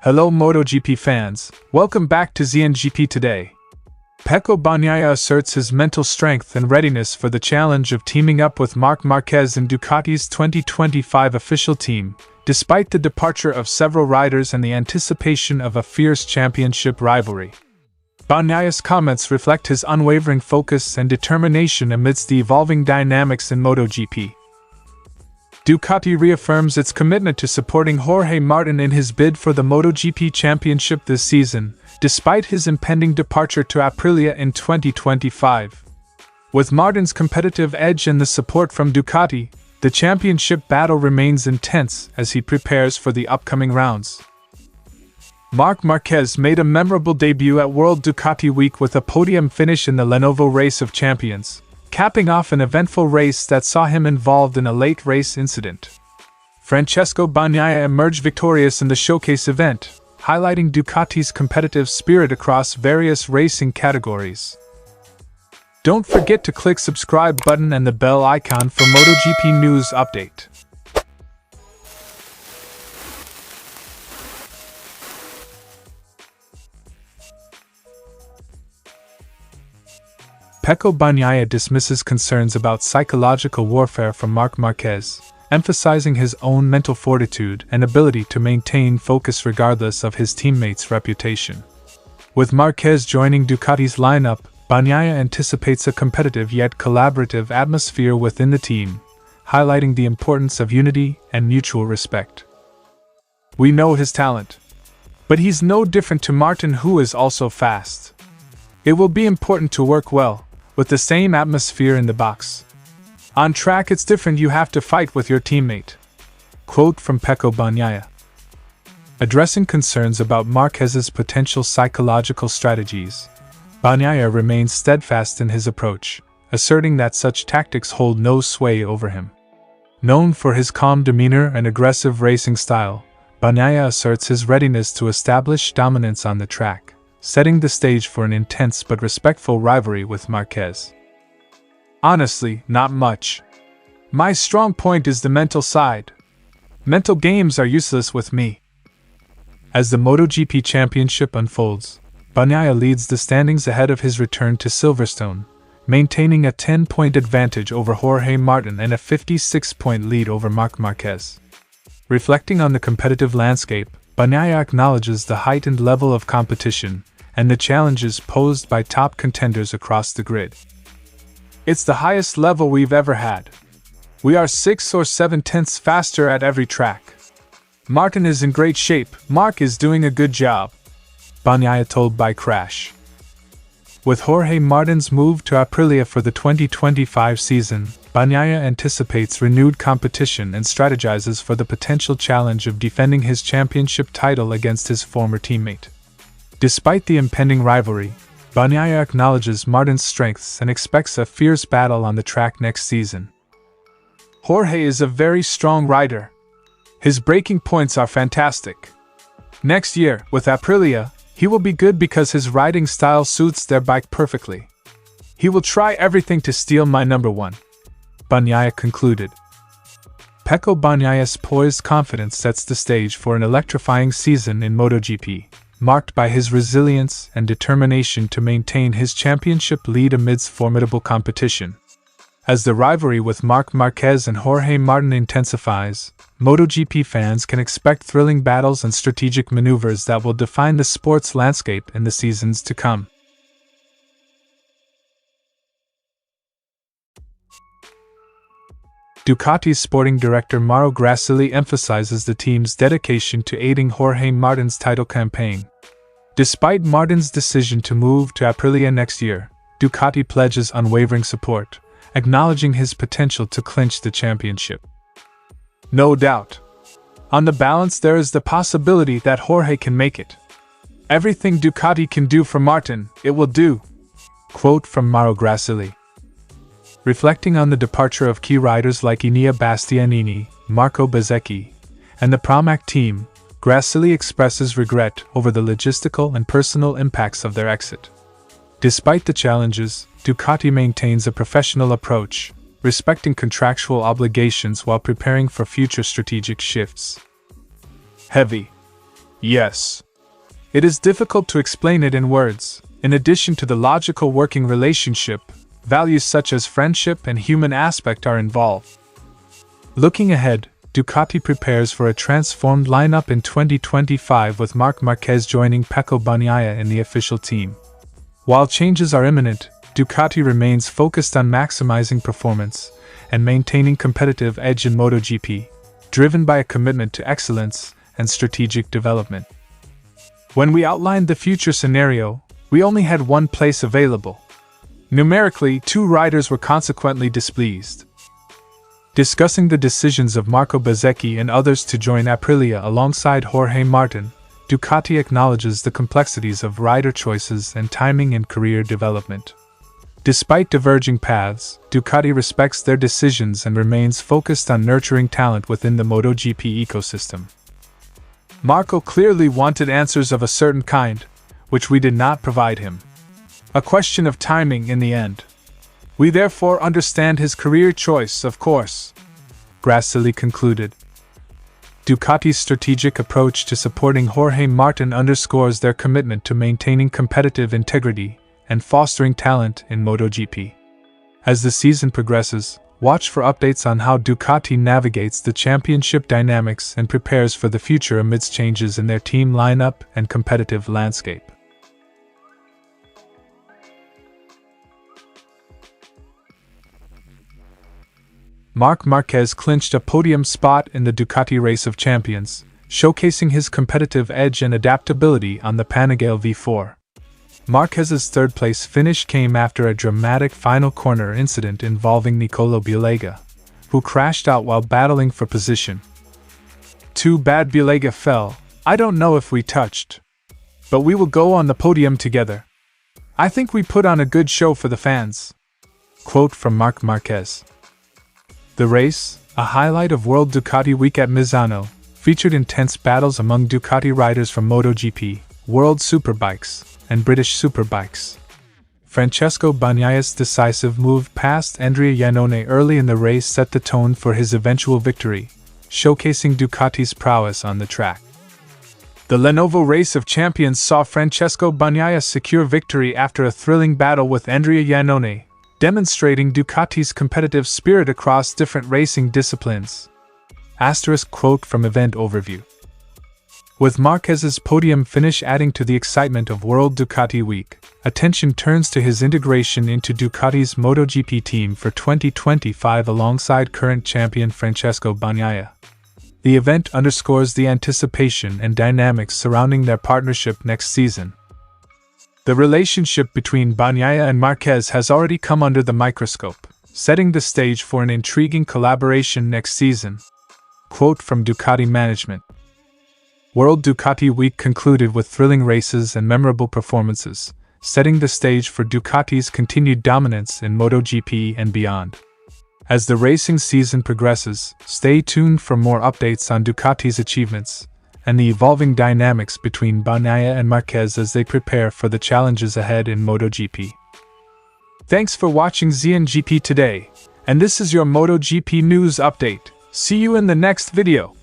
Hello MotoGP fans, welcome back to ZNGP today. Pecco Bagnaia asserts his mental strength and readiness for the challenge of teaming up with Marc Marquez in Ducati's 2025 official team, despite the departure of several riders and the anticipation of a fierce championship rivalry. Bagnaia's comments reflect his unwavering focus and determination amidst the evolving dynamics in MotoGP. Ducati reaffirms its commitment to supporting Jorge Martin in his bid for the MotoGP championship this season, despite his impending departure to Aprilia in 2025. With Martin's competitive edge and the support from Ducati, the championship battle remains intense as he prepares for the upcoming rounds. Marc Marquez made a memorable debut at World Ducati Week with a podium finish in the Lenovo Race of Champions, capping off an eventful race that saw him involved in a late race incident. Francesco Bagnaia emerged victorious in the showcase event, highlighting Ducati's competitive spirit across various racing categories. Don't forget to click subscribe button and the bell icon for MotoGP news update. Pecco Bagnaia dismisses concerns about psychological warfare from Marc Marquez, emphasizing his own mental fortitude and ability to maintain focus regardless of his teammates' reputation. With Marquez joining Ducati's lineup, Bagnaia anticipates a competitive yet collaborative atmosphere within the team, highlighting the importance of unity and mutual respect. We know his talent, but he's no different to Martin, who is also fast. It will be important to work well, with the same atmosphere in the box. On track it's different, you have to fight with your teammate. Quote from Pecco Bagnaia. Addressing concerns about Marquez's potential psychological strategies, Bagnaia remains steadfast in his approach, asserting that such tactics hold no sway over him. Known for his calm demeanor and aggressive racing style, Bagnaia asserts his readiness to establish dominance on the track, setting the stage for an intense but respectful rivalry with Marquez. Honestly, not much. My strong point is the mental side. Mental games are useless with me. As the MotoGP championship unfolds, Bagnaia leads the standings ahead of his return to Silverstone, maintaining a 10-point advantage over Jorge Martin and a 56-point lead over Marc Marquez. Reflecting on the competitive landscape, Bagnaia acknowledges the heightened level of competition and the challenges posed by top contenders across the grid. It's the highest level we've ever had. We are 6 or 7 tenths faster at every track. Martin is in great shape, Marc is doing a good job, Bagnaia told by Crash. With Jorge Martin's move to Aprilia for the 2025 season, Bagnaia anticipates renewed competition and strategizes for the potential challenge of defending his championship title against his former teammate. Despite the impending rivalry, Bagnaia acknowledges Martin's strengths and expects a fierce battle on the track next season. Jorge is a very strong rider. His braking points are fantastic. Next year, with Aprilia, he will be good because his riding style suits their bike perfectly. He will try everything to steal my number one, Bagnaia concluded. Pecco Bagnaia's poised confidence sets the stage for an electrifying season in MotoGP, marked by his resilience and determination to maintain his championship lead amidst formidable competition. As the rivalry with Marc Marquez and Jorge Martin intensifies, MotoGP fans can expect thrilling battles and strategic maneuvers that will define the sport's landscape in the seasons to come. Ducati's sporting director Mauro Grassilli emphasizes the team's dedication to aiding Jorge Martin's title campaign. Despite Martin's decision to move to Aprilia next year, Ducati pledges unwavering support, acknowledging his potential to clinch the championship. No doubt. On the balance, there is the possibility that Jorge can make it. Everything Ducati can do for Martin, it will do. Quote from Mauro Grassilli. Reflecting on the departure of key riders like Enea Bastianini, Marco Bezzecchi, and the Pramac team, Grassilli expresses regret over the logistical and personal impacts of their exit. Despite the challenges, Ducati maintains a professional approach, respecting contractual obligations while preparing for future strategic shifts. Heavy. Yes. It is difficult to explain it in words. In addition to the logical working relationship, values such as friendship and human aspect are involved. Looking ahead, Ducati prepares for a transformed lineup in 2025 with Marc Marquez joining Pecco Bagnaia in the official team. While changes are imminent, Ducati remains focused on maximizing performance and maintaining competitive edge in MotoGP, driven by a commitment to excellence and strategic development. When we outlined the future scenario, we only had one place available. Numerically, 2 riders were consequently displeased. Discussing the decisions of Marco Bezzecchi and others to join Aprilia alongside Jorge Martin, Ducati acknowledges the complexities of rider choices and timing in career development. Despite diverging paths, Ducati respects their decisions and remains focused on nurturing talent within the MotoGP ecosystem. Marco clearly wanted answers of a certain kind, which we did not provide him. A question of timing in the end. We therefore understand his career choice, of course, Grassilli concluded. Ducati's strategic approach to supporting Jorge Martin underscores their commitment to maintaining competitive integrity and fostering talent in MotoGP. As the season progresses, watch for updates on how Ducati navigates the championship dynamics and prepares for the future amidst changes in their team lineup and competitive landscape. Marc Marquez clinched a podium spot in the Ducati Race of Champions, showcasing his competitive edge and adaptability on the Panigale V4. Marquez's third-place finish came after a dramatic final corner incident involving Nicolo Bilega, who crashed out while battling for position. Too bad Bilega fell. I don't know if we touched. But we will go on the podium together. I think we put on a good show for the fans. Quote from Marc Marquez. The race, a highlight of World Ducati Week at Misano, featured intense battles among Ducati riders from MotoGP, World Superbikes, and British Superbikes. Francesco Bagnaia's decisive move past Andrea Iannone early in the race set the tone for his eventual victory, showcasing Ducati's prowess on the track. The Lenovo Race of Champions saw Francesco Bagnaia secure victory after a thrilling battle with Andrea Iannone, demonstrating Ducati's competitive spirit across different racing disciplines. Asterisk quote from Event Overview. With Marquez's podium finish adding to the excitement of World Ducati Week, attention turns to his integration into Ducati's MotoGP team for 2025 alongside current champion Francesco Bagnaia. The event underscores the anticipation and dynamics surrounding their partnership next season. The relationship between Bagnaia and Marquez has already come under the microscope, setting the stage for an intriguing collaboration next season. Quote from Ducati management. World Ducati Week concluded with thrilling races and memorable performances, setting the stage for Ducati's continued dominance in MotoGP and beyond. As the racing season progresses, stay tuned for more updates on Ducati's achievements and the evolving dynamics between Bagnaia and Marquez as they prepare for the challenges ahead in MotoGP. Thanks for watching ZNGP today, and this is your MotoGP news update. See you in the next video.